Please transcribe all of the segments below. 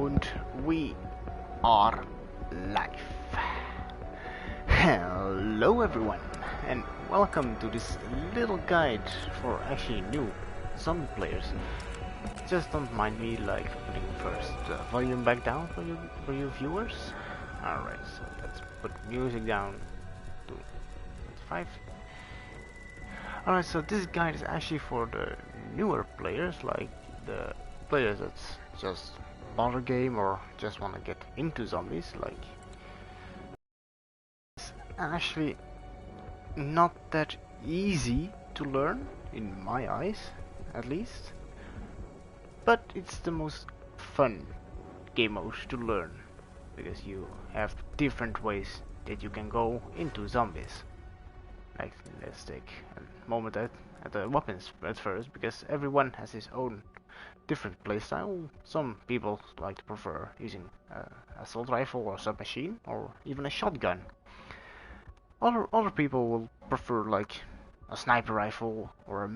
and we are live. Hello everyone, and welcome to this little guide for actually new zombie players. Just don't mind me like putting first volume back down for you viewers. Alright, so let's put music down to 5. Alright, so this guide is actually for the newer players, like the players that's just bought a game or just want to get into zombies. Like, it's actually not that easy to learn, in my eyes at least, but it's the most fun game mode to learn, because you have different ways that you can go into zombies. Like, let's take a moment at the weapons at first, because everyone has his own different playstyle. Some people like to prefer using assault rifle or submachine or even a shotgun. Other people will prefer like a sniper rifle or a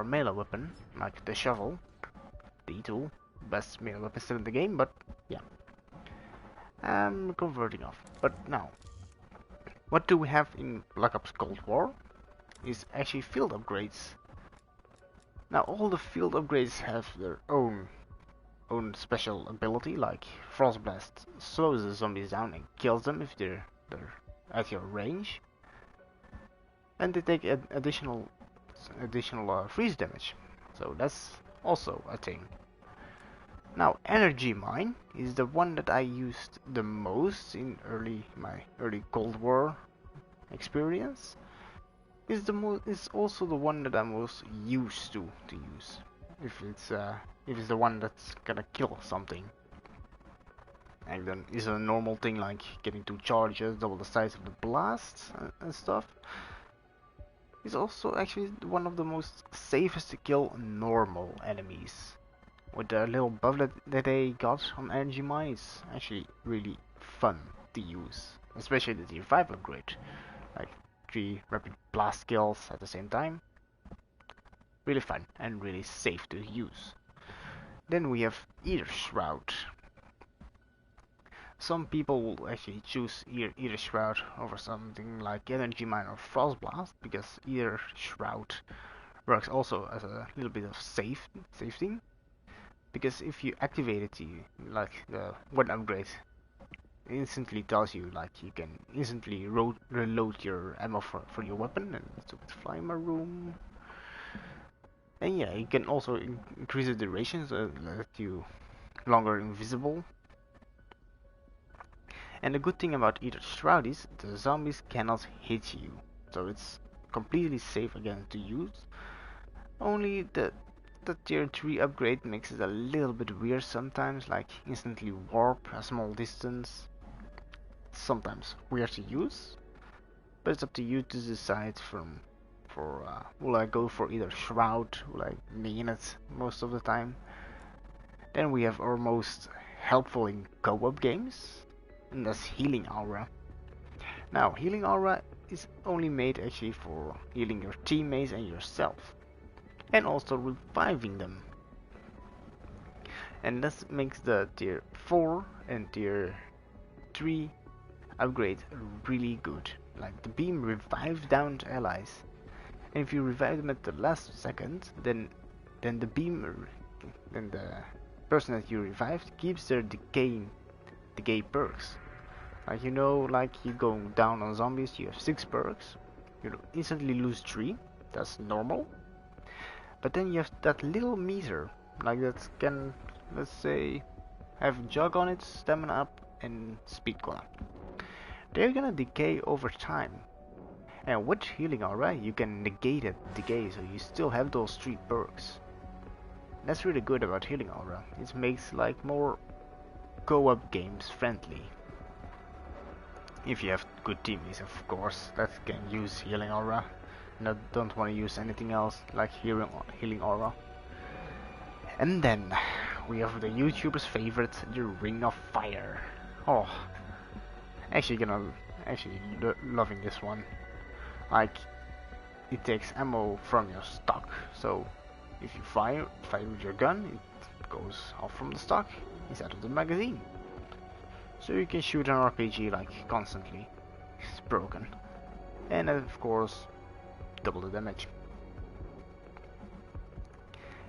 melee weapon like the shovel, the tool, best melee weapon still in the game. But yeah, I'm converting off. But now, what do we have in Black Ops Cold War is actually field upgrades. Now all the field upgrades have their own special ability, like Frost Blast slows the zombies down and kills them if they're at your range, and they take additional freeze damage. So that's also a thing. Now Energy Mine is the one that I used the most in my early Cold War experience. It's also the one that I'm most used to use. If it's the one that's gonna kill something. And then is a normal thing like getting 2 charges, double the size of the blasts and stuff. It's also actually one of the most safest to kill normal enemies. With the little buff that they got on Energy Mine, it's actually really fun to use. Especially the tier 5 upgrade. Like 3 rapid blast kills at the same time. Really fun and really safe to use. Then we have Eater Shroud. Some people will actually choose Eater Shroud over something like Energy Mine or Frost Blast, because Eater Shroud works also as a little bit of safety. Because if you activate it, like the one upgrade instantly tells you like you can instantly reload your ammo for your weapon, and so it's fly in my room. And yeah, you can also increase the duration so that you longer invisible. And the good thing about Eater Shroud is the zombies cannot hit you, so it's completely safe again to use. Only the tier 3 upgrade makes it a little bit weird sometimes, like instantly warp a small distance. It's sometimes weird to use, but it's up to you to decide will I go for either Shroud, will I main it most of the time. Then we have our most helpful in co-op games, and that's Healing Aura. Now Healing Aura is only made actually for healing your teammates and yourself, and also reviving them. And that makes the tier 4 and tier 3 upgrade really good. Like the beam revives downed allies, and if you revive them at the last second, then the person that you revived keeps their decay perks. Like, you know, like you go down on zombies, you have 6 perks, you instantly lose 3, that's normal. But then you have that little meter, like that can, let's say, have jug on it, stamina up, and speed go up. They're gonna decay over time. And with Healing Aura, you can negate that decay, so you still have those 3 perks. That's really good about Healing Aura. It makes like more co-op games friendly. If you have good teammates, of course, that can use Healing Aura. And don't want to use anything else like Healing Aura. And then we have the YouTuber's favorite, the Ring of Fire. Oh, actually loving this one. Like, it takes ammo from your stock, so if you fire with your gun, it goes off from the stock instead of the magazine. So you can shoot an RPG like constantly. It's broken. And of course, double the damage.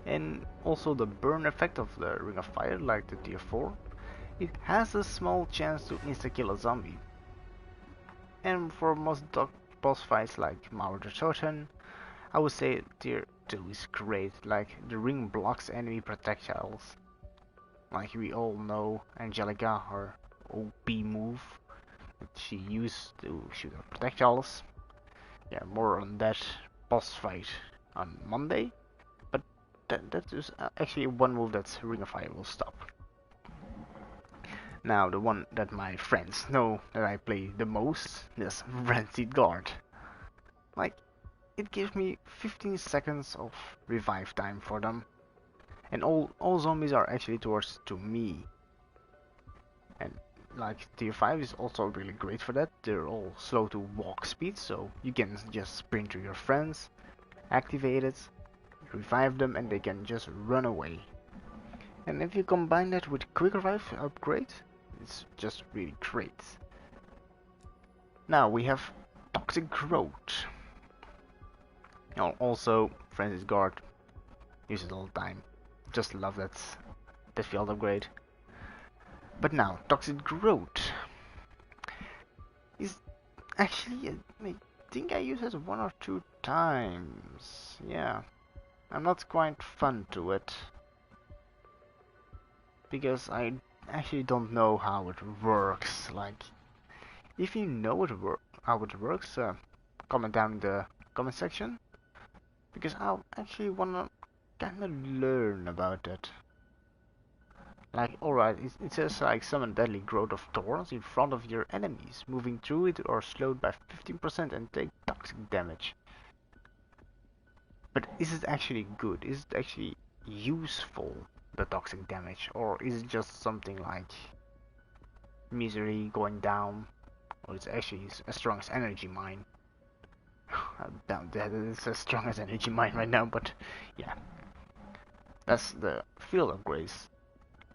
And also the burn effect of the Ring of Fire, like the tier 4, it has a small chance to insta-kill a zombie. And for most boss fights like Mauer the Totem, I would say tier 2 is great, like the ring blocks enemy projectiles. Like we all know Angelica, her OP move that she used to shoot her projectiles. Yeah, more on that boss fight on Monday. But that is actually one move that Ring of Fire will stop. Now the one that my friends know that I play the most is Frenzied Guard. Like, it gives me 15 seconds of revive time for them. And all zombies are actually towards to me. And like tier 5 is also really great for that. They're all slow to walk speed, so you can just sprint to your friends, activate it, revive them, and they can just run away. And if you combine that with quick revive upgrade, it's just really great. Now we have Toxic Growth. Also, Frenzied Guard, use it all the time. Just love that field upgrade. But now, Toxic Growth is actually, I think I used it 1 or 2 times. Yeah, I'm not quite fun to it. Because I actually don't know how it works. Like, if you know how it works, comment down in the comment section. Because I actually wanna kinda learn about it. Like, alright, it says like summon deadly growth of thorns in front of your enemies. Moving through it or slowed by 15% and take toxic damage. But is it actually good? Is it actually useful, the toxic damage? Or is it just something like misery going down? Or it's actually as strong as Energy Mine? I doubt that it's as strong as Energy Mine right now, but yeah. That's the field upgrades.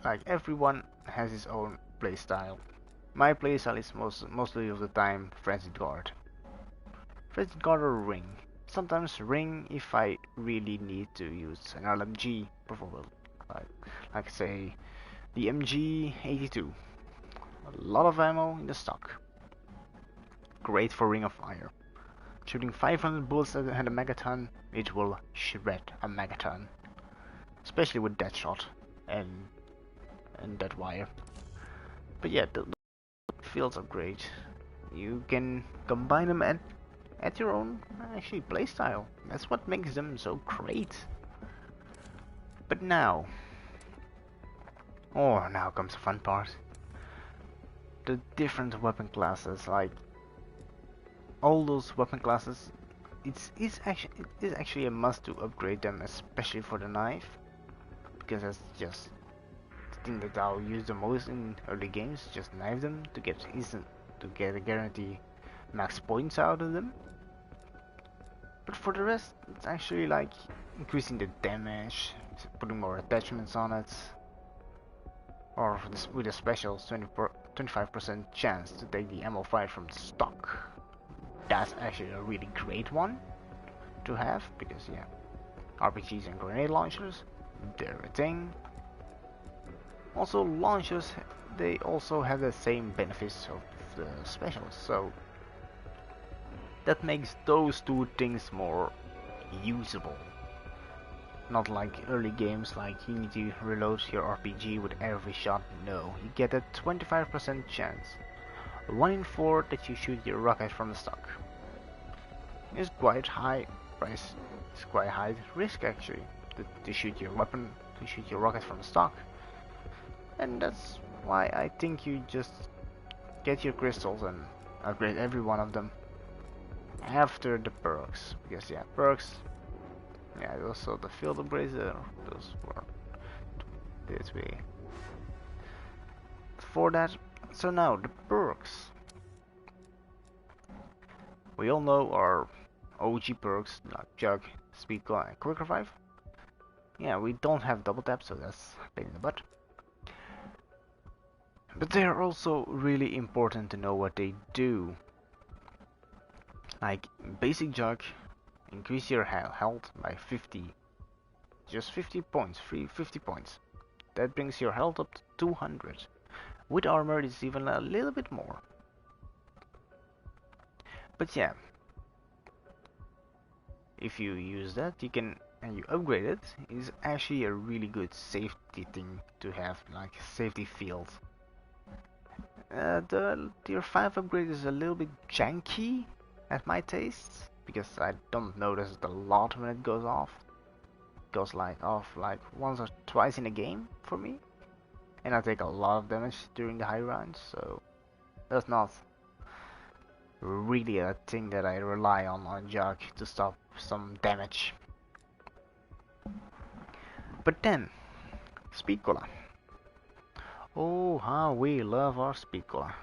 Like, everyone has his own playstyle. My playstyle is mostly of the time Frenzied Guard. Frenzied Guard or Ring. Sometimes Ring if I really need to use an LMG, preferably. Like say the MG82. A lot of ammo in the stock. Great for Ring of Fire. Shooting 500 bullets at a megaton, it will shred a megaton. Especially with Deadshot and Deadwire. But yeah, the fields are great. You can combine them at your own actually playstyle. That's what makes them so great. But now, now comes the fun part. The different weapon classes, like all those weapon classes, it is actually a must to upgrade them, especially for the knife, because that's just the thing that I'll use the most in early games. Just knife them to get a guarantee max points out of them. But for the rest, it's actually like increasing the damage, putting more attachments on it, or with a special 25% chance to take the ammo fire from stock. That's actually a really great one to have, because yeah, RPGs and grenade launchers, they're a thing. Also, launchers, they also have the same benefits of the specials, so that makes those two things more usable. Not like early games, like you need to reload your RPG with every shot. No, you get a 25% chance. 1 in 4 that you shoot your rocket from the stock. It's quite high price. It's quite high risk actually to shoot your weapon, to shoot your rocket from the stock. And that's why I think you just get your crystals and upgrade every one of them after the perks. Because yeah, perks. Yeah, also the field upgrades. Those were this way. For that, so now the perks. We all know our OG perks like Jug, Speed Claw, and Quick Revive. yeah, we don't have double tap, so that's a pain in the butt. But they're also really important to know what they do. Like basic jug, increase your health by 50. Just 50 points, free 50 points. That brings your health up to 200. With armor it's even a little bit more. But yeah, if you use that, you can, and you upgrade it, is actually a really good safety thing to have, like safety field. The tier 5 upgrade is a little bit janky at my taste, because I don't notice it a lot when it goes off. It goes like off like once or twice in a game for me, and I take a lot of damage during the high rounds, so that's not really a thing that I rely on Jug to stop some damage. But then, Speed Cola. Oh, how we love our Speed Cola.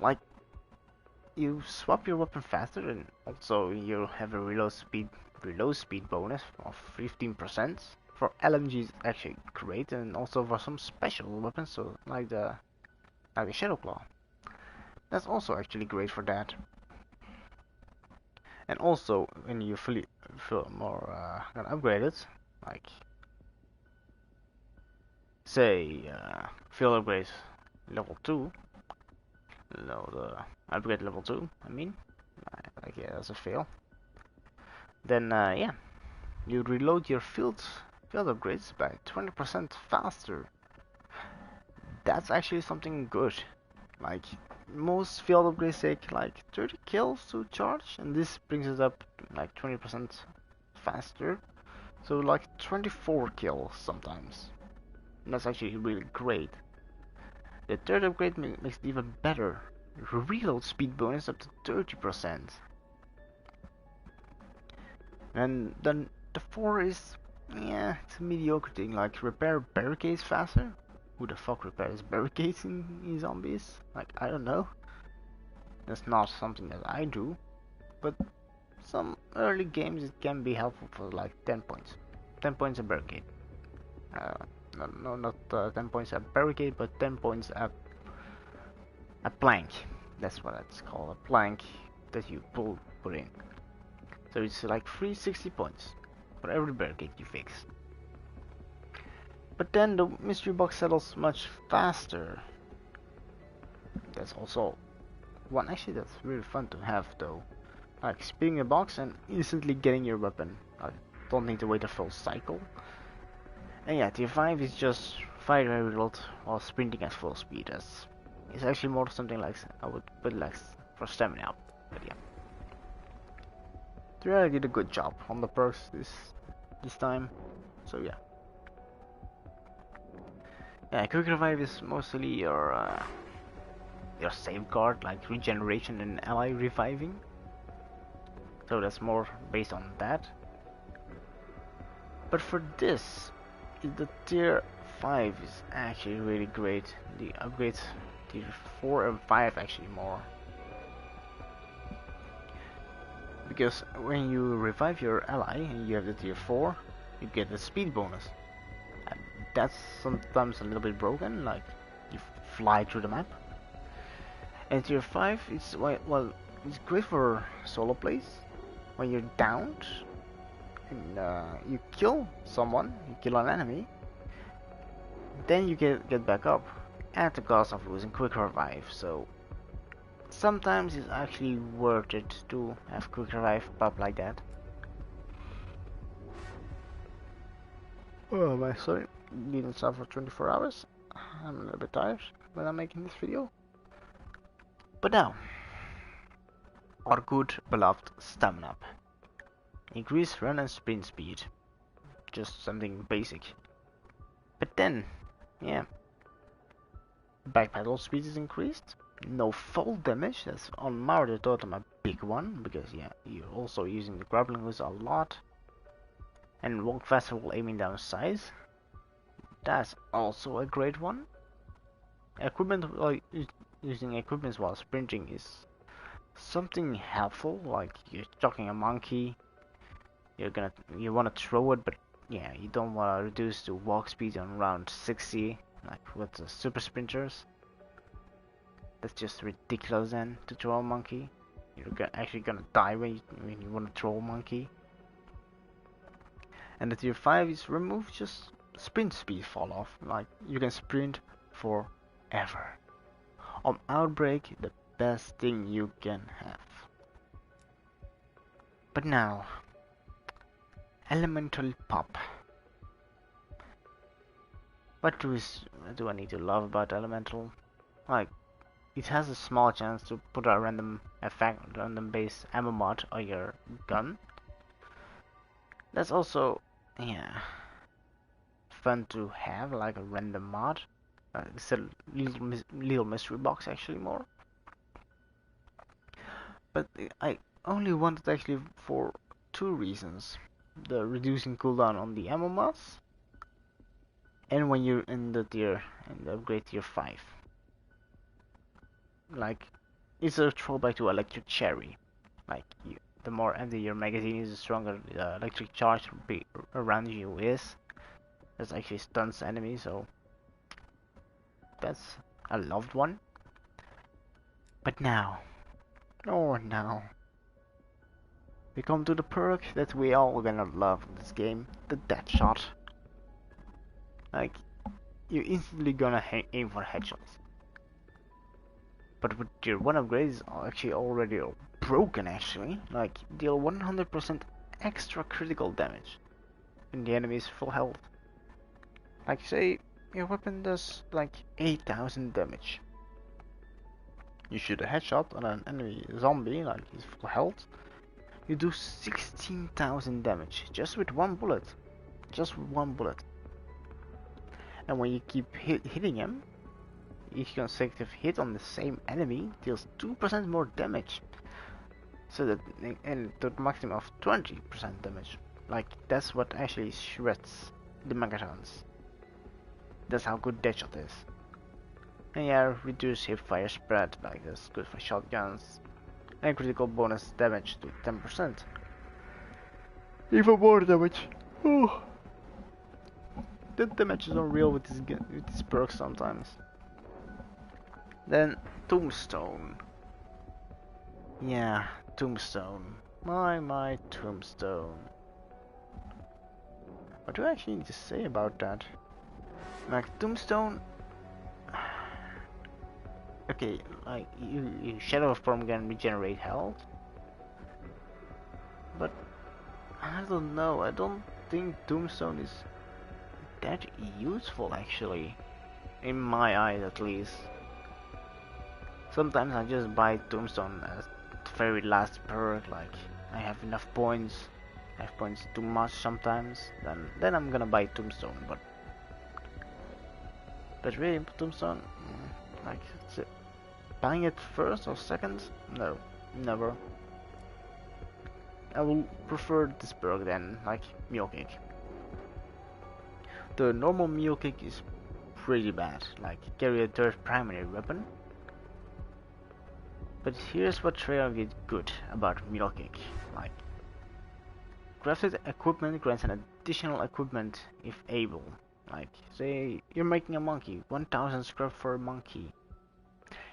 Like, you swap your weapon faster, and also you have a reload speed bonus of 15%. For LMG it's actually great, and also for some special weapons, so like the Shadow Claw. That's also actually great for that. And also when you feel more upgraded, like say field upgrade level 2, no, the upgrade level 2, I mean, like yeah, that's a fail. Then yeah, you reload your field upgrades by 20% faster. That's actually something good. Like most field upgrades take like 30 kills to charge, and this brings it up like 20% faster. So like 24 kills sometimes. And that's actually really great. The third upgrade makes it even better. Reload speed bonus up to 30%. And then the 4 is, yeah, it's a mediocre thing, like repair barricades faster. Who the fuck repairs barricades in zombies? Like, I don't know. That's not something that I do. But some early games it can be helpful for like 10 points. 10 points a barricade. No, not 10 points a barricade, but 10 points a plank. That's what it's called, a plank that you put in. So it's like 360 points for every barricade you fix. But then the mystery box settles much faster. That's also one actually that's really fun to have though. Like spinning a box and instantly getting your weapon. I don't need to wait a full cycle. And yeah, tier 5 is just fire a reload while sprinting at full speed. It's actually more something like, I would put like for stamina up. But yeah. They really did a good job on the perks this time. So yeah. Yeah, quick revive is mostly your safeguard, like regeneration and ally reviving. So that's more based on that. But for this, the tier 5 is actually really great. The upgrades tier 4 and 5 actually more. Because when you revive your ally and you have the tier 4, you get the speed bonus. That's sometimes a little bit broken, like you fly through the map. And tier 5 is well, it's great for solo plays. When you're downed and you kill someone, you kill an enemy, then you get back up at the cost of losing quick revive. So sometimes it's actually worth it to have quick revive pop like that. Oh my, sorry, didn't stop for 24 hours. I'm a little bit tired when I'm making this video. But now, our good beloved stamina up. Increase run and sprint speed. Just something basic. But then, yeah, backpedal speed is increased. No fall damage, that's on Mario Totem a big one, because yeah, you're also using the grappling hooks a lot. And walk faster while aiming down sights. That's also a great one. Equipment, like using equipment while sprinting is something helpful, like you're chucking a monkey, you wanna throw it, but yeah, you don't wanna reduce the walk speed on around 60, like with the super sprinters. That's just ridiculous then to throw a monkey. You're actually gonna die when you wanna throw a monkey. And the tier 5 is remove just sprint speed fall off. Like you can sprint forever. On Outbreak, the best thing you can have. But now, Elemental Pop. What do I need to love about Elemental? Like, it has a small chance to put a random effect, random based ammo mod on your gun. That's also, yeah, fun to have, like a random mod. It's a little mystery box actually more. But I only want it actually for two reasons: the reducing cooldown on the ammo mods, and when you're in the upgrade tier 5. Like, it's a throwback to Electric Cherry. Like, the more empty your magazine is, the stronger the electric charge around you is. That actually stuns enemies, so that's a loved one. But now, oh no, we come to the perk that we all gonna love in this game, the Deadshot. Like, you're instantly gonna aim for headshots. But with tier 1 upgrades actually already broken actually, like deal 100% extra critical damage when the enemy is full health. Like say your weapon does like 8,000 damage. You shoot a headshot on an enemy zombie, like he's full health, you do 16,000 damage just with one bullet. Just with one bullet. And when you keep hitting him, each consecutive hit on the same enemy deals 2% more damage. So that, and to the maximum of 20% damage. Like, that's what actually shreds the Megatons. That's how good Deadshot is. And yeah, reduce hipfire spread, like that's good for shotguns. And critical bonus damage to 10%. Even more damage. Oh. The damage is unreal with this perk sometimes. Then Tombstone. Yeah, Tombstone. My Tombstone. What do I actually need to say about that? Like Tombstone. Okay, like Shadow of Form can regenerate health, but I don't know. I don't think Tombstone is that useful actually, in my eyes at least. Sometimes I just buy Tombstone as the very last perk, like I have enough points. I have points too much sometimes, then I'm gonna buy Tombstone, but really Tombstone, like buying it first or second? No, never. I will prefer this perk then, like Mule Kick. The normal Mule Kick is pretty bad, like carry a third primary weapon. But here's what Treyarch did good about Mule Kick, like crafted equipment grants an additional equipment if able. Like say you're making a monkey, 1000 scrap for a monkey.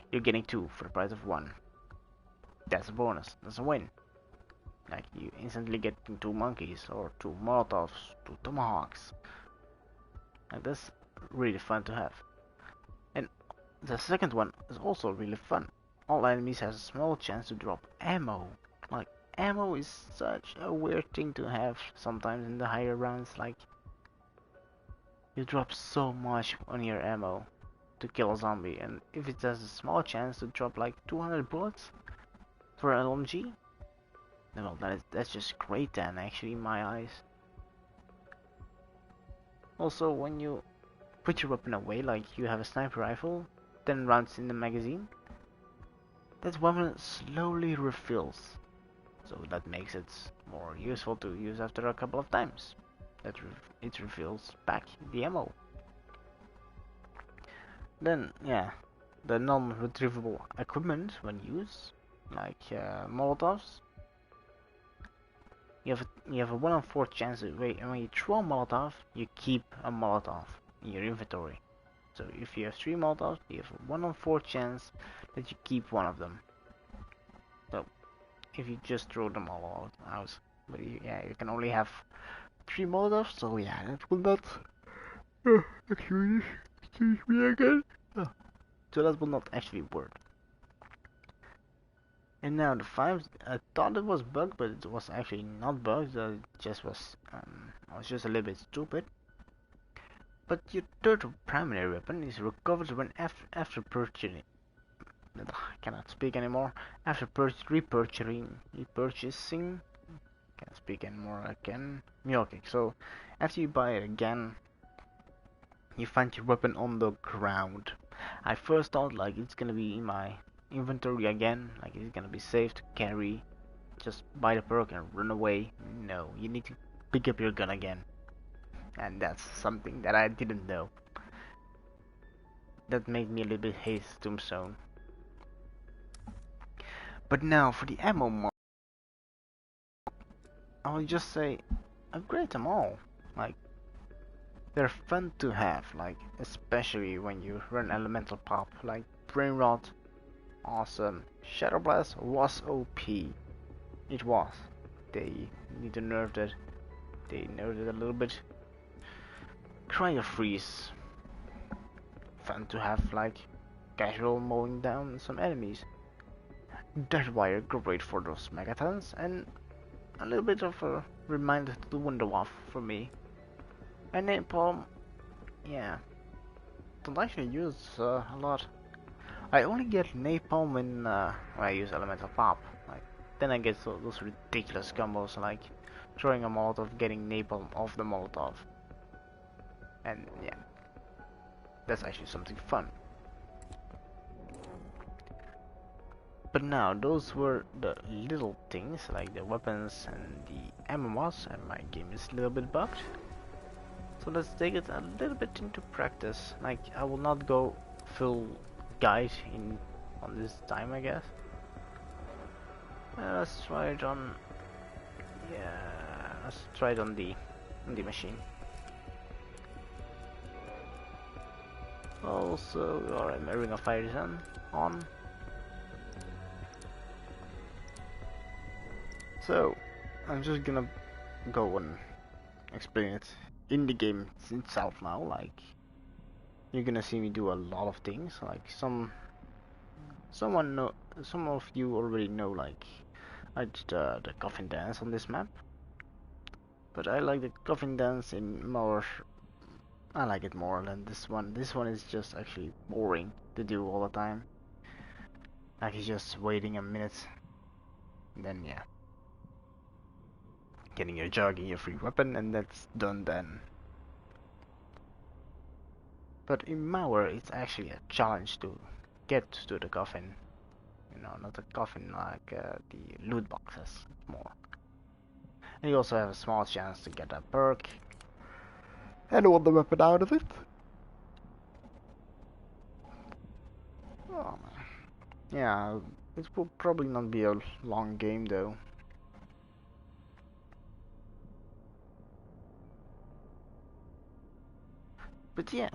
You're getting 2 for the price of 1. That's a bonus, that's a win. Like you instantly get 2 monkeys or 2 molotovs, 2 tomahawks. And that's really fun to have. And the second one is also really fun. All enemies has a small chance to drop ammo. Like ammo is such a weird thing to have sometimes in the higher rounds. Like you drop so much on your ammo to kill a zombie, and if it has a small chance to drop like 200 bullets for an LMG, well, that's just great then, actually, in my eyes. Also, when you put your weapon away, like you have a sniper rifle, 10 rounds in the magazine, that weapon slowly refills, so that makes it more useful to use after a couple of times. It refills back the ammo. Then, yeah, the non-retrievable equipment when used, like Molotovs, you have a 1 in 4 chance that when you throw a Molotov, you keep a Molotov in your inventory. So if you have 3 Molotovs, you have a 1 in 4 chance that you keep one of them. So if you just throw them all out, but yeah, you can only have 3 Molotovs. So yeah, that will not. Excuse me again. So that will not actually work. And now the 5, I thought it was bugged, but it was actually not bugged. It just was, I was just a little bit stupid. But your third primary weapon is recovered when after purchasing. I cannot speak anymore. After repurchasing. Can't speak anymore again. Okay, so after you buy it again, you find your weapon on the ground. I first thought like it's gonna be in my inventory again, like it's gonna be safe to carry. Just buy the perk and run away. No, you need to pick up your gun again. And that's something that I didn't know. That made me a little bit hate Tombstone. But now for the ammo mod, I will just say upgrade them all. Like they're fun to have, like especially when you run elemental pop, like Brain Rot, awesome. Shadow Blast was OP. It was. They need to nerf it. They nerfed it a little bit. Cryo Freeze, fun to have, like casual mowing down some enemies. Dead Wire, great for those megatons, and a little bit of a reminder to the Wunderwaffe for me. And Napalm, yeah, don't actually use a lot. I only get Napalm when I use Elemental Pop. Like then I get those ridiculous combos like throwing a Molotov, getting Napalm off the Molotov. And yeah, that's actually something fun. But now, those were the little things like the weapons and the ammo mods, and my game is a little bit bugged. So let's take it a little bit into practice. Like I will not go full guide on this time, I guess. Let's try it on. Yeah, let's try it on the machine. Also, alright, my Ring of Fire is on. So, I'm just gonna go and explain it in the game itself now. Like, you're gonna see me do a lot of things. Like some of you already know. Like, I did the coffin dance on this map, but I like the coffin dance in more. I like it more than this one. This one is just actually boring to do all the time. Like it's just waiting a minute, and then yeah, getting your jug and your free weapon, and that's done then. But in Mauer, it's actually a challenge to get to the coffin. You know, not the coffin like the loot boxes more. And you also have a small chance to get a perk and want the weapon out of it. Oh man. Yeah, it will probably not be a long game though. But yeah,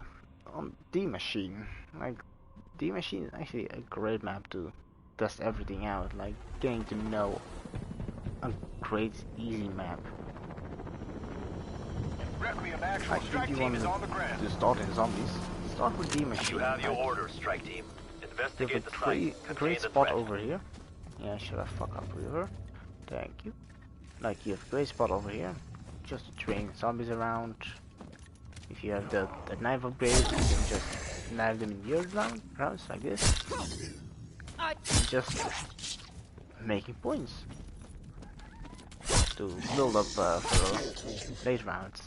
on D Machine, like D Machine is actually a great map to test everything out, like getting to know a great easy map. Requiem actual strike team is on the ground. To start in zombies, start with D Machine. You have your orders, strike team. Investigate the site. A great spot over here. Yeah, should I fuck up river? Thank you. Like you have a great spot over here, just to train zombies around. If you have the knife upgrade, you can just knife them in your rounds like this. Just making points to build up for those late rounds.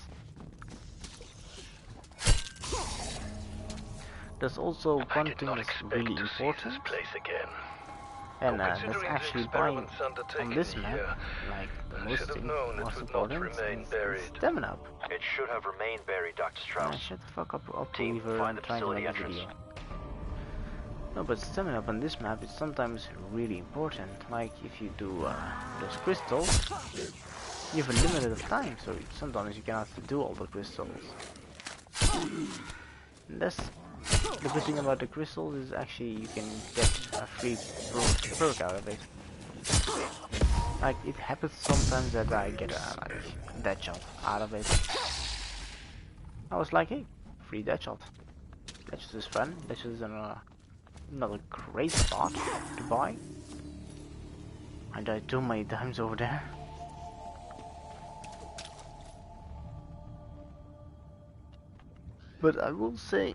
There's also one thing that's really important, and that's actually buying on this map, like the most important is stamina up. It should have remained buried, Dr. Strauss. Shut the fuck up, Weaver, and trying to make a video. No, but stamina up on this map is sometimes really important. Like if you do those crystals, you have a limited of time, so sometimes you cannot do all the crystals. And that's the good thing about the crystals is actually you can get a free perk out of it. Like it happens sometimes that I get a dead shot out of it. I was like, hey, free dead shot. That just is fun. That just is another great spot to buy. I died too many times over there. But I will say,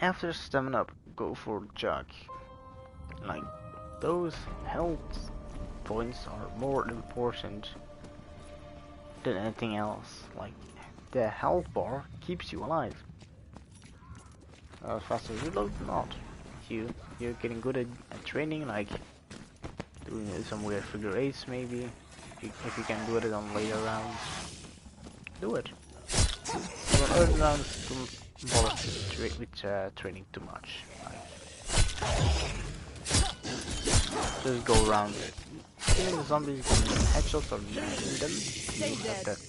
after stamina up, go for jug. Like, those health points are more important than anything else. Like, the health bar keeps you alive. Faster reload, not. You're getting good at training, like doing some weird figure eights maybe. If you can do it on later rounds, do it. But on early rounds, don't bother with training too much. Just go around killing the zombies, getting headshots or knifing them. You have that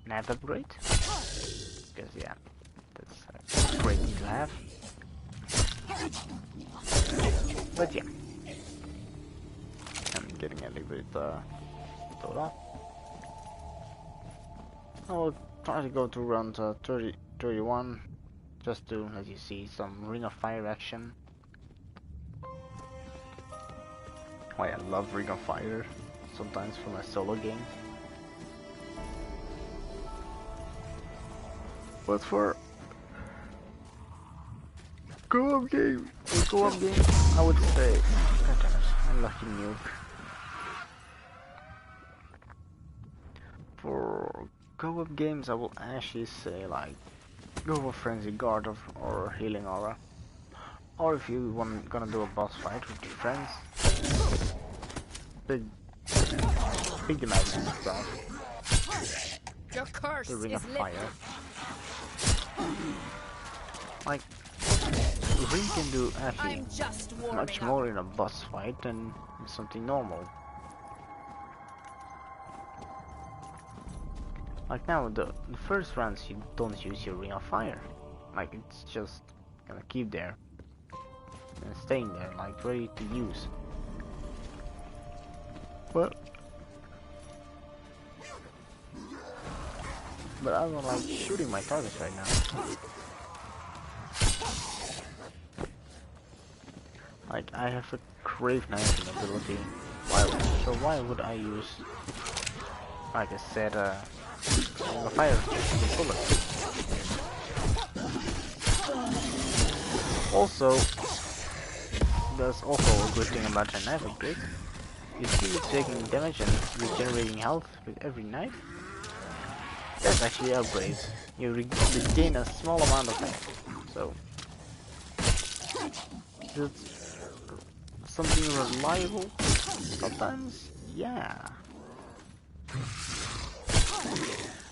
knife upgrade. Because yeah, that's a great thing to have. But yeah, I'm getting a little bit total. I'll try to go to round 31 just to let you see some Ring of Fire action. Oh, I love Ring of Fire sometimes for my solo games. But for co-op game, I would say Unlucky Nuke. For co-op games, I will actually say like go for Frenzy Guard or Healing Aura. Or if you gonna do a boss fight with your friends, pick the magnet stuff. Your curse The Ring of is Fire. Like, Ring can do actually much more in a boss fight than in something normal. Like now, the first rounds you don't use your Ring of Fire. Like it's just gonna keep there and staying there, like ready to use. But I don't like shooting my targets right now. Like I have a Crave Knifing ability. Why would I use, like I said, a fire bullet? Also, there's also a good thing about the knife upgrade. You see it taking damage and regenerating health with every knife. That's actually upgrades. You regain a small amount of health. So it's something reliable. Sometimes, yeah.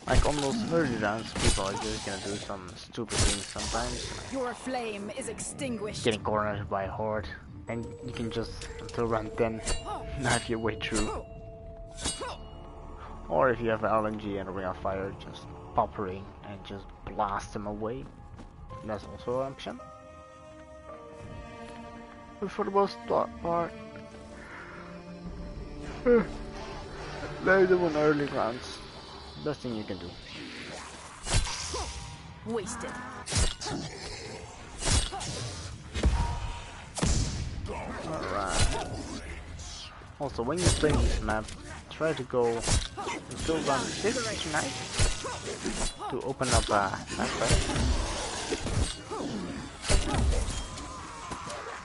Like on those early rounds, people are just gonna do some stupid things sometimes. Your flame is extinguished. Getting cornered by a horde, and you can just until round 10 knife your way through. Or if you have LNG and a Ring of Fire, just pop Ring and just blast them away. That's also an option. But for the most part, lay them on early rounds. Best thing you can do. Wasted. Alright. Also, when you're playing this map, try to go until round 6 tonight to open up a map.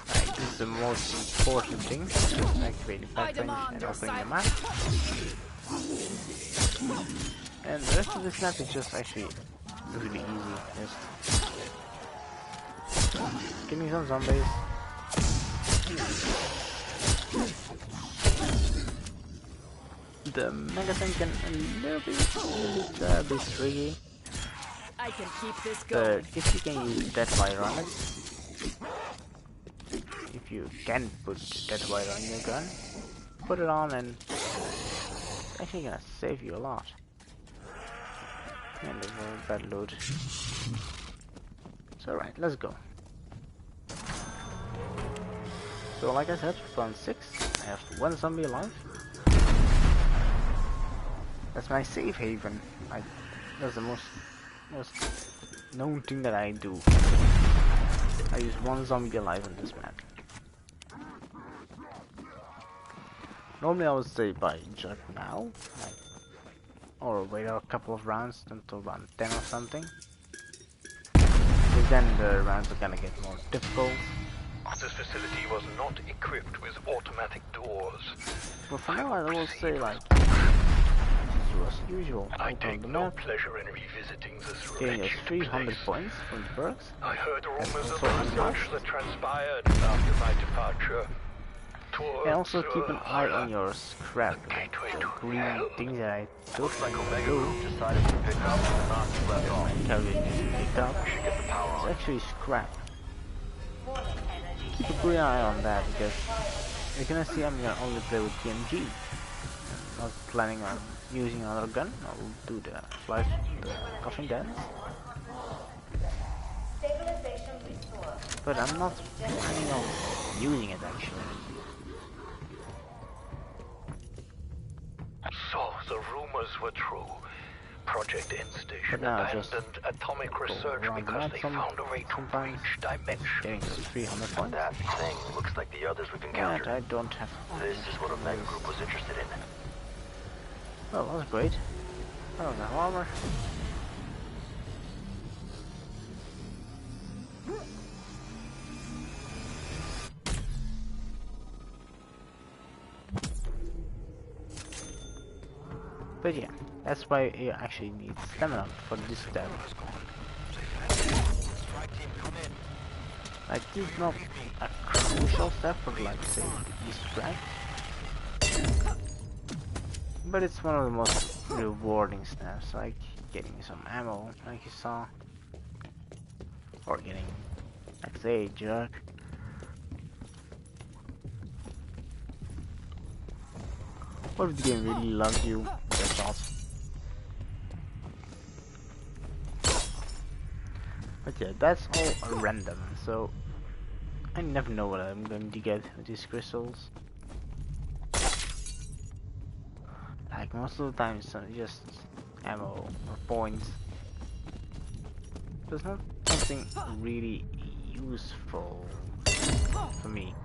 Right, this is the most important thing, just activating backbench and opening the map. And the rest of this map is just actually really easy. Just give me some zombies. The Megatank can a little bit tricky. I can keep this going. But if you can use Deadfire on it, if you can put Deadfire on your gun, put it on and It's actually gonna save you a lot. And a very bad load. So right, let's go. So like I said, round 6, I have 1 zombie alive. That's my safe haven. That's the most known thing that I do. I use 1 zombie alive on this map. Normally I would say by Jug now, or wait a couple of rounds until round 10 or something. Because then the rounds are gonna get more difficult. This facility was not equipped with automatic doors. But for now I will say like, as usual, I open take the no map, pleasure in revisiting this getting us wretched 300 place. points from the perks. I heard rumors of also the unlocked. research that transpired after my departure. And also keep an eye on your scrap, gateway the to green hell. things that I took Looks like Omega blue, Group decided to pick up where the Nazis left off. carry it picked up. We should get the power It's on. actually scrap. Keep a green eye on that because you're gonna see I'm gonna only play with PMG. I'm not planning on using another gun. I'll do the coughing dance. But I'm not planning on using it actually. So the rumors were true. Project End Station But now just abandoned atomic research around because that they found a way to sometimes breach dimensions. getting to 300 points. That thing looks like the others we've And encountered. I don't have. This is what Omega Group was interested in. Well, that's great. I don't have armor. But yeah, that's why you actually need stamina for this step. Like, this is not a crucial step for, like, say, distract. But it's one of the most rewarding steps, like getting some ammo, like you saw. Or getting, like, say, Jug. What if the game really loves you? That's awesome. But yeah, that's all random, so I never know what I'm going to get with these crystals. Like most of the time it's just ammo or points. There's not something really useful for me.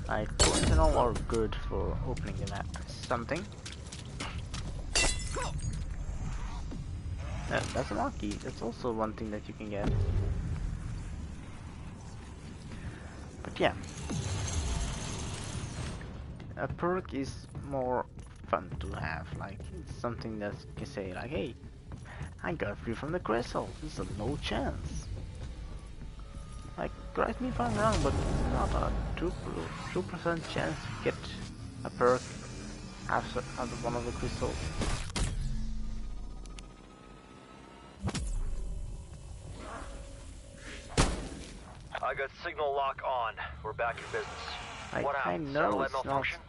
Like points and all are good for opening the map. Something. That's a monkey. That's also one thing that you can get. But yeah, a perk is more fun to have. Like it's something that you can say like, hey, I got free from the crystal. This is a low chance. Like, correct me if I'm wrong, but it's not a 2% chance to get a perk out of one of the crystals. I got signal lock on. We're back in business. Like, What I happened? know Satellite it's not. malfunction?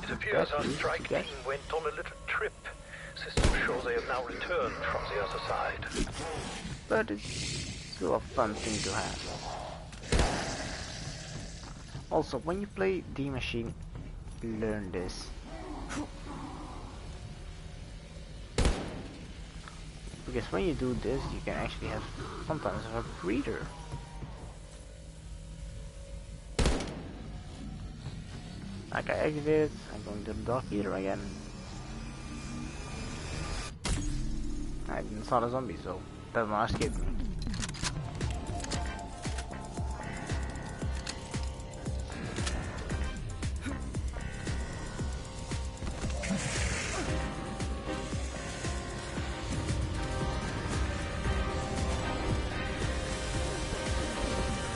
It appears our Yes, strike yes. team went on a little trip. Systems show they have now returned from the other side. But it's still a fun thing to have. Also, when you play D Machine, learn this. Because when you do this, you can actually have sometimes have a breather. Like I activated, I'm going to the dog eater again. I didn't saw the zombie, so that one escaped me.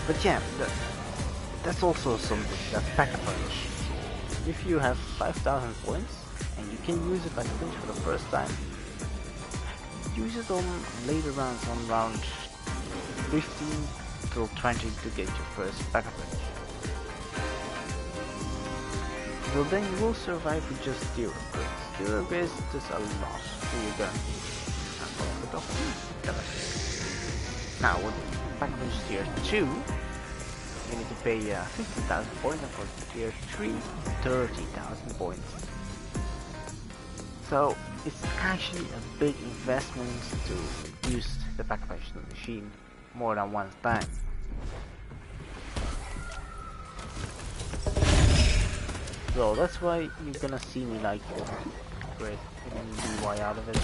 But yeah, that's also something, that Pack-a-Punch. If you have 5,000 points, and you can use it like this for the first time, use it on later rounds, on round 15 till 20 to get your first Pack-a-Punch. Well, then you will survive with just 0 upgrades. 0 upgrades does a lot to your gun. Now, with Package Tier 2, you need to pay 50,000 points, and for Tier 3, 30,000 points. So, it's actually a big investment to use the Package machine more than one time. So that's why you're gonna see me like great DY out of it.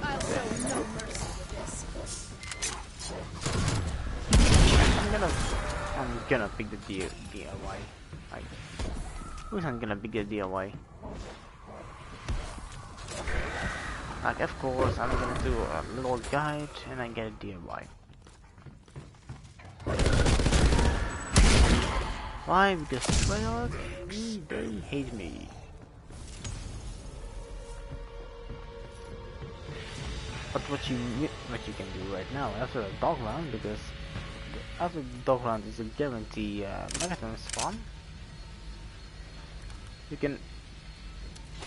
I'll show no mercy with this. I'm gonna pick the DIY. Like, who's not gonna pick the DIY? Like, of course, I'm gonna do a little guide and I get a DIY. Why? Because Treyarch, they hate me. But what you can do right now after a dog round, because after the dog round is a guarantee Megaton spawn, you can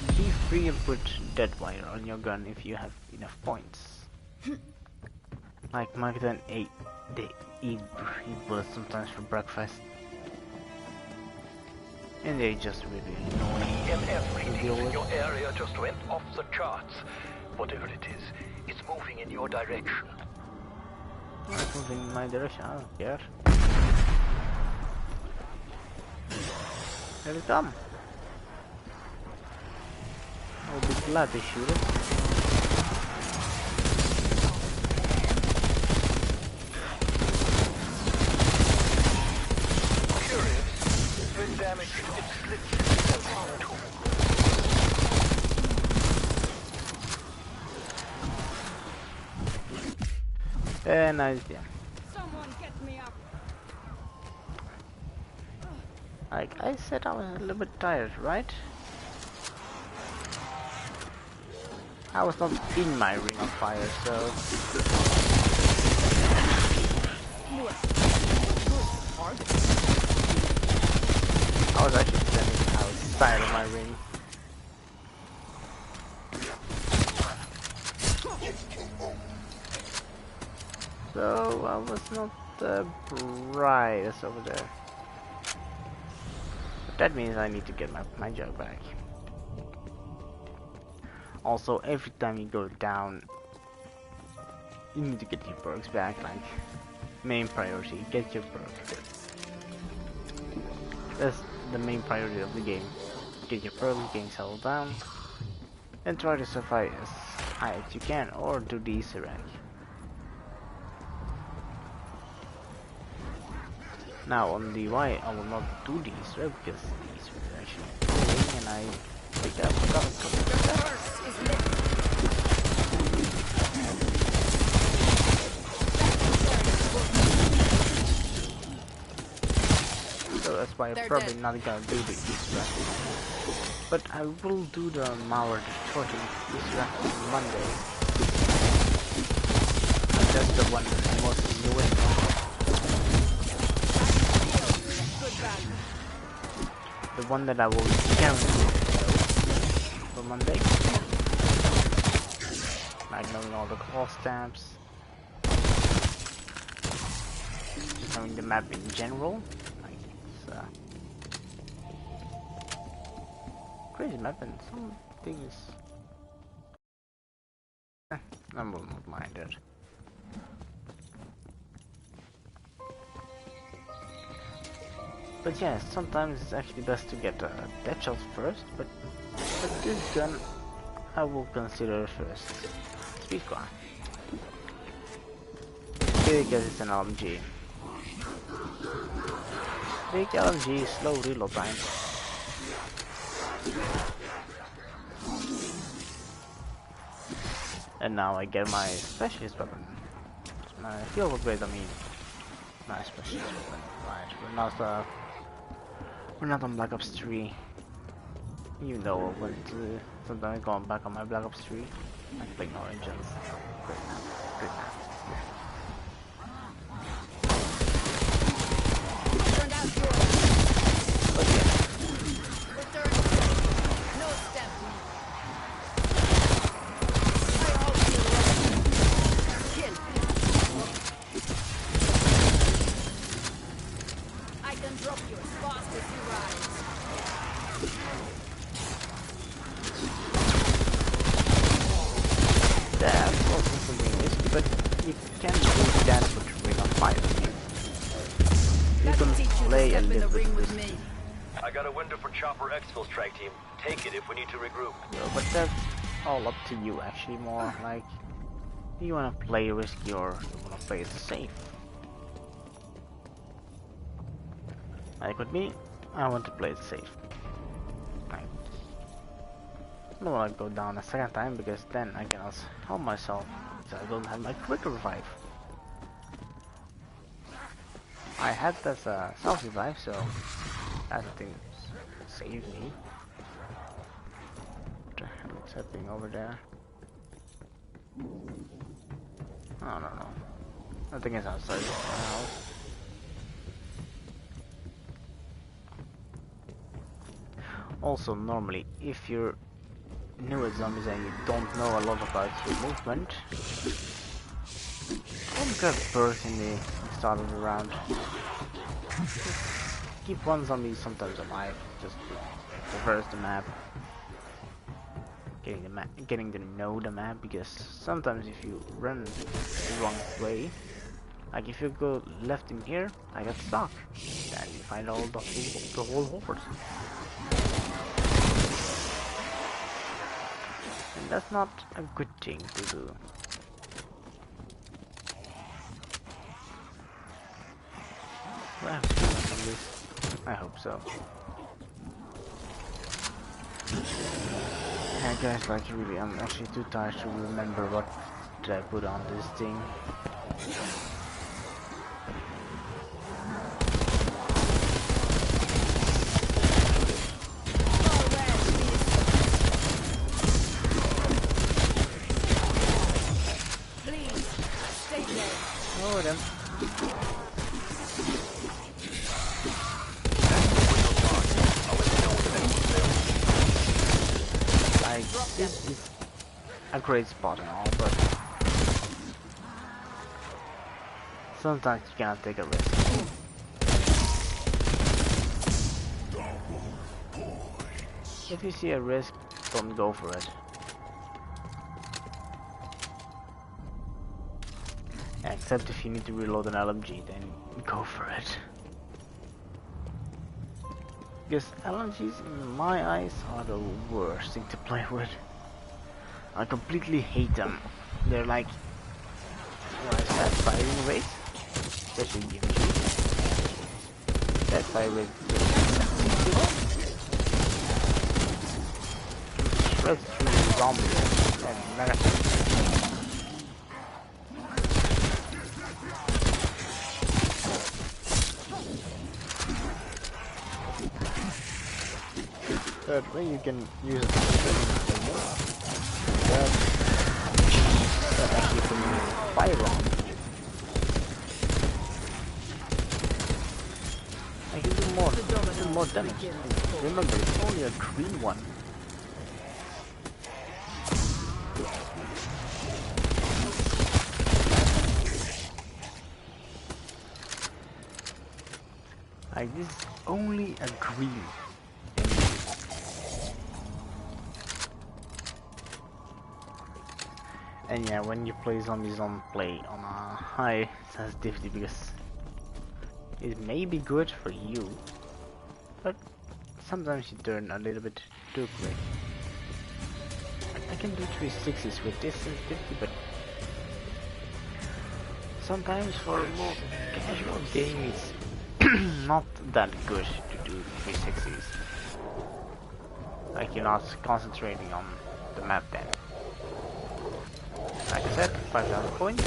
be free and put Deadwire on your gun if you have enough points. Like Megaton 8, they eat bullets sometimes for breakfast. And they just really annoying. EMF readings in your area just went off the charts. Whatever it is, it's moving in your direction. It's moving in my direction, I don't care. Here it come. I'll be glad to shoot it. Damage, it slips into Nice, yeah. Someone get me up. Like I said, I was a little bit tired, right? I was not in my ring of fire, so... I was actually standing outside of my ring. So I was not the brightest over there. But that means I need to get my jug back. Also, every time you go down, you need to get your perks back. Like, main priority, get your perks. That's the main priority of the game. Get your perks, getting settled down, and try to survive as high as you can, or do the Easter egg. Now on DY, I will not do the Easter egg because the Easter egg is actually cool, and I think I forgot to do that. So that's why I'm probably not gonna do the Easter egg. But I will do the Mauer Distortion Easter egg on Monday. And that's the one that I'm most newest on. The one that I will guarantee for Monday. Like knowing all the call stamps. Just knowing the map in general. Like it's crazy map and some things. I will not mind it. But yeah, sometimes it's actually best to get dead shots first, but this gun I will consider first. Speed gun. Because it's an LMG. Big LMG, slow reload time. And now I get my specialist weapon. My field upgrade, I mean. My specialist weapon. Right, we're not on Black Ops 3. You know, I went to sometimes going back on my Black Ops 3. I'm playing Origins. Great map. Great map. Turned out but you can't do that with Ring of Fire. You Let can me teach you to play a step in the little bit ring with with this, me. I got a window for Chopper Exfil strike team. Take it if we need to regroup. but that's all up to you actually. More like, do you want to play risky or do you want to play it safe? Like with me, I want to play it safe. I don't want to go down a second time because then I cannot help myself, so I don't have my quick revive. I had this self revive, so that thing saved me. What the hell is happening over there? I don't know. I think it's outside the house. Also, normally, if you're new at zombies and you don't know a lot about your movement, don't get burst in the start of the round. Keep one zombie sometimes alive, just to traverse the map. Getting to know the map, because sometimes if you run the wrong way, like if you go left in here, I got stuck. Then you find all the whole horde. And that's not a good thing to do. Do I have to work on this? I hope so. Yeah guys, like really, I'm actually too tired to remember what did I put on this thing. Please, stay there. Oh them. Like, this is a great spot and all, but sometimes you cannot take a risk. If you see a risk, don't go for it. Except if you need to reload an LMG, then go for it. Because LMGs, in my eyes, are the worst thing to play with. I completely hate them. They're like, what is that, firing rate? Especially DMG. That fire rate shreds through zombies and marathons. That way you can use it that actually can use fire round. I can do more damage. Remember, it's only a green one. Like this is only a green. And yeah, when you play zombies, don't play on a high sensitivity because it may be good for you, but sometimes you turn a little bit too quick. I can do 360s with this sensitivity, but sometimes for a more casual game it's not that good to do 360s. Like you're not concentrating on the map then. Like I said, 5,000 points.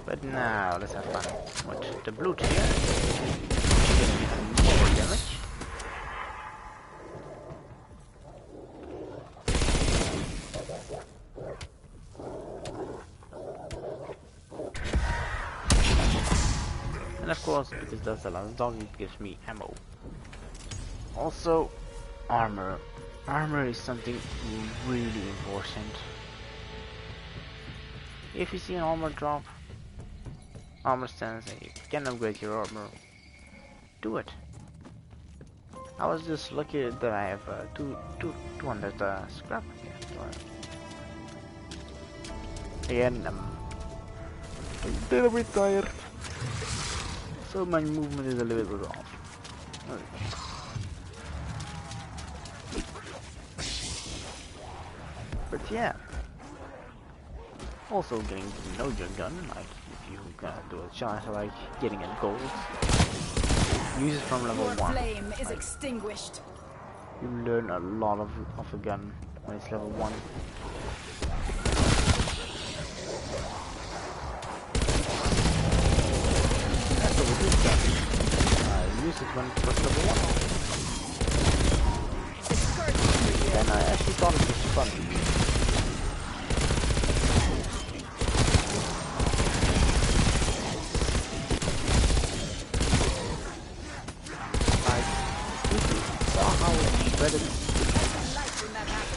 But now let's have fun with the blue tier. More damage. And of course, because that's a lot of dog, it gives me ammo. Also, armor. Armor is something really important. If you see an armor drop, armor stance, and you can upgrade your armor, do it. I was just lucky that I have 200 scrap here. Again, I'm a little bit tired, so my movement is a little bit off. But yeah, also getting to know your gun, like if you gonna do a chance like getting a gold, use it from level 1. Flame is Like, extinguished. you learn a lot of a gun when it's level 1. That's what we do gun. I use it when it was level 1. And I actually thought it was fun.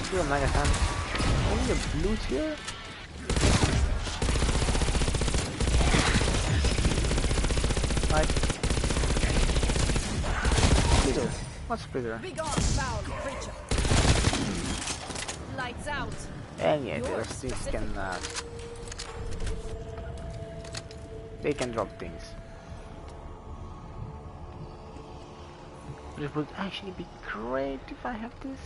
Still mega hand. Only a blue tier? Like bigger. What's bigger? Be gone, foul creature. Lights out. And yeah, these can they can drop things. But it would actually be great if I have this.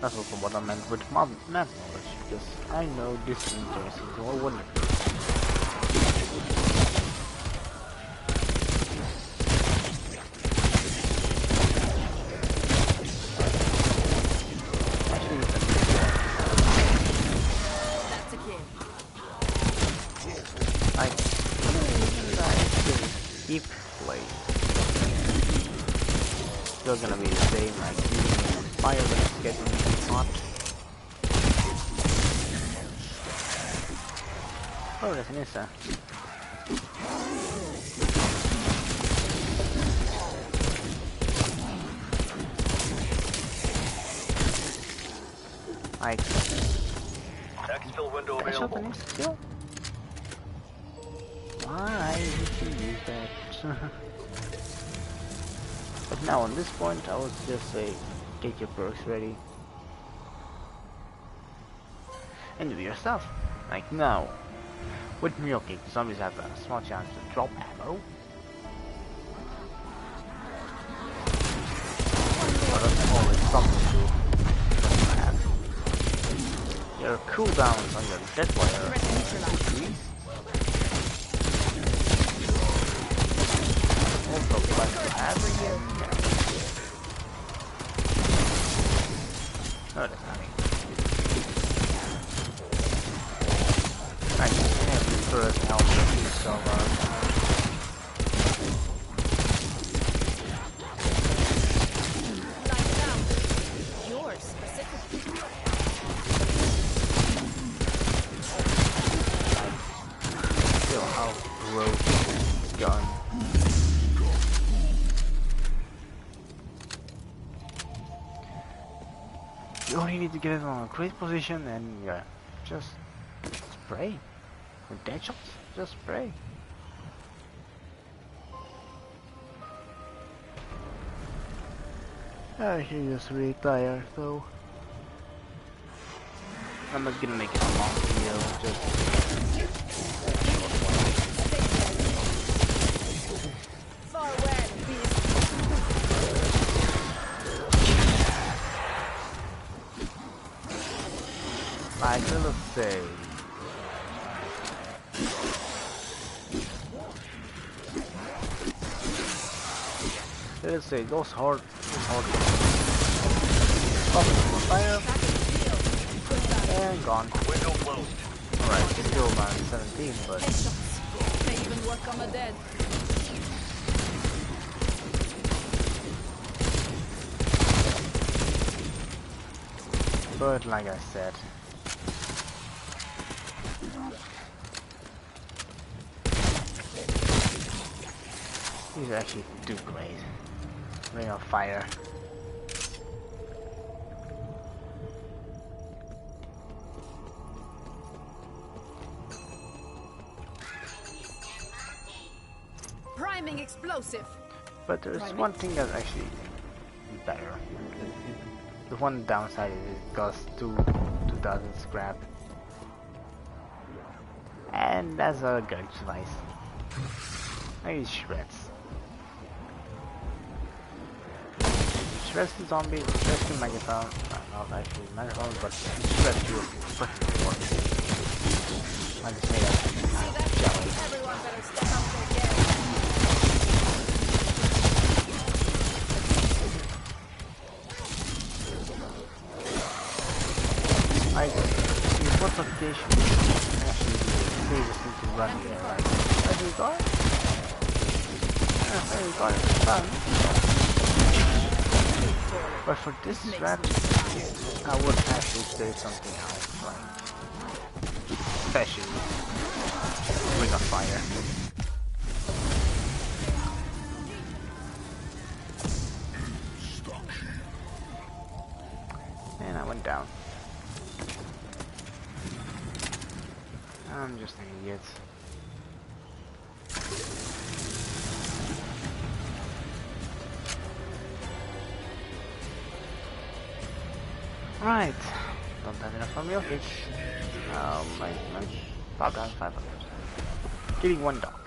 That's also what I meant with map knowledge, because I know this is interesting, so I wouldn't. Actually, That's a kill. I keep playing. Still gonna be the same, like using fire when it's getting hot. Oh, there's an Issa. Like, Exfil window I shot available. an Issa kill? Why did you use that? But now on this point, I would just say, get your perks ready. And do your stuff. Like now. With me, okay, the zombies have a small chance to drop ammo. But that's always something to have. Your cooldowns on your dead wire decreased. Also fun to have. Oh, that's nothing. Nice. Yeah, first help with yourself out. Lights out. Yours specifically. Feel how gross it's gone. You only need to get it on a great position and yeah, just spray. With dead shots, just spray. I just really tired, so I'm not gonna make it a long video, just Farewell, beast. I will say. Let's say those hard. Oh, fire and gone. Window closed. Alright, still man 17, but Headshots. They even work on the dead. like I said. These actually do great. Ring of Fire. Incoming explosive. But there's one thing that's actually better. The one downside is it costs 2,000 scrap. And that's a good device. I use shreds. Shreds the zombie, shreds the megaphone. Not actually megaphone, but shreds you freaking work. I just made a jelly. Everyone better step up their game. I use fortification actually previously to run here, right? There you go. Yeah, there you go, it's fun. But for this strategy, I would actually say something else, like especially Ring of Fire. And I went down. I'm just an idiot. Right. Don't have enough for milk. My 5,500. Getting one dog.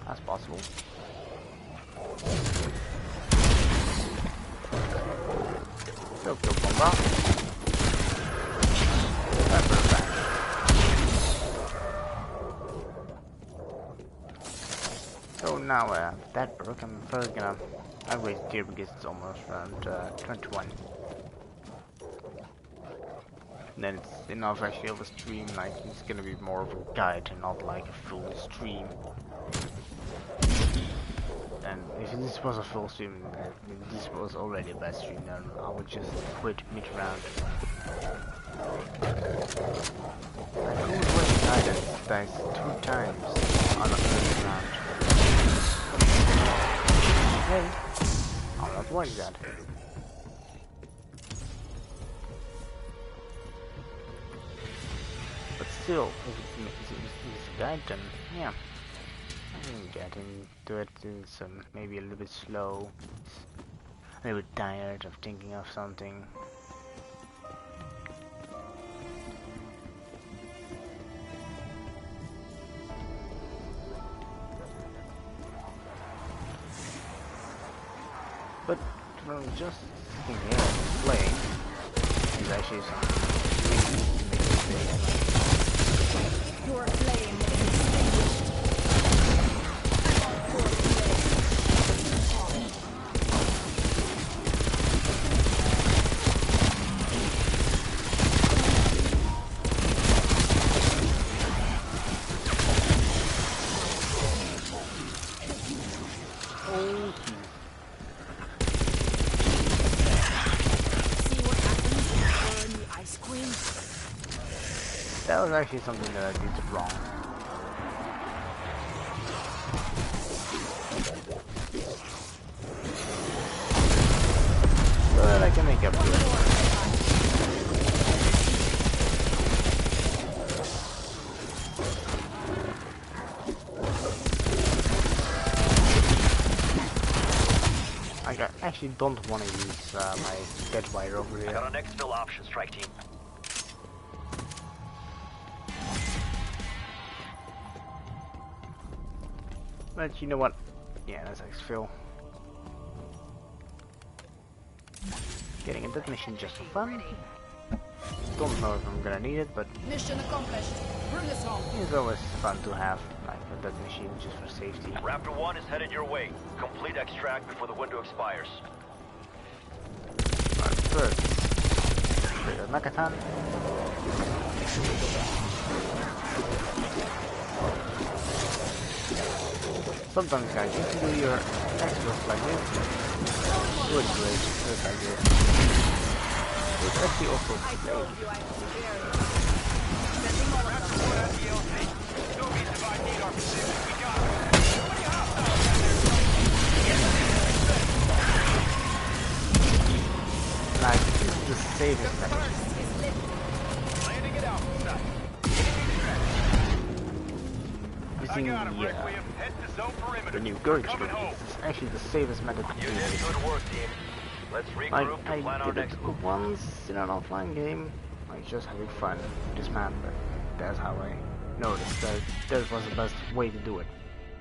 That's possible. Go kill Bomba. That's perfect. So now that perk, I'm first gonna upgrade tier because it's almost around 21. Then it's enough actually of a stream, like it's gonna be more of a guide and not like a full stream. And if this was a full stream, this was already a bad stream, then I would just quit mid-round. I could win guidance dice 2 times on the first round. Hey, I'm not worried that. But still, if it's a guide, then yeah, I can get into it. It's maybe a little bit slow, a little bit tired of thinking of something. But from just sitting here and playing, is actually something Your flame is extinguished. I'm on board That was actually something that I did wrong. But I can make up to it. I actually don't want to use my dead wire over here. I got an exfil option, strike team. But you know what? Yeah, that's exfil. Getting a death mission just for fun. Don't know if I'm gonna need it, but mission accomplished. Bring us home. it's always fun to have like a death machine just for safety. Raptor 1 is headed your way. Complete extract before the window expires. First, trigger Mechaton. Sometimes guys, you can do your extras like this. Good great, just like this. It's actually also I told you I was superior. like this is the safest method. using the new Gurge rig. It's actually the safest method to do You did this. good work, team. Let's regroup to plan our I did next it move. once in an offline game, like just having fun with this map, but that's how I noticed that that was the best way to do it.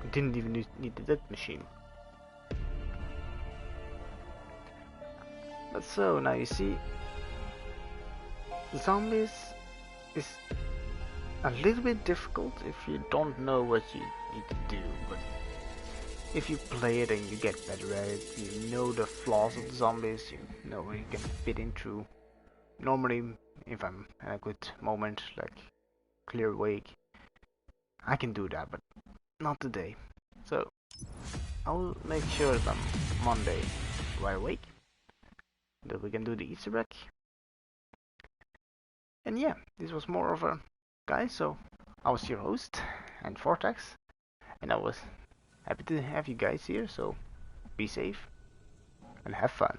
I didn't even need the death machine. But so, now you see, zombies is a little bit difficult if you don't know what you need to do, but if you play it and you get better at it, you know the flaws of the zombies, you know where you can fit in through. Normally, if I'm in a good moment, like clear awake, I can do that, but not today. So, I'll make sure that I'm Monday wide awake, that we can do the Easter egg. And yeah, this was more of a guy, so I was your host, and Vortex, and I was happy to have you guys here, so be safe and have fun.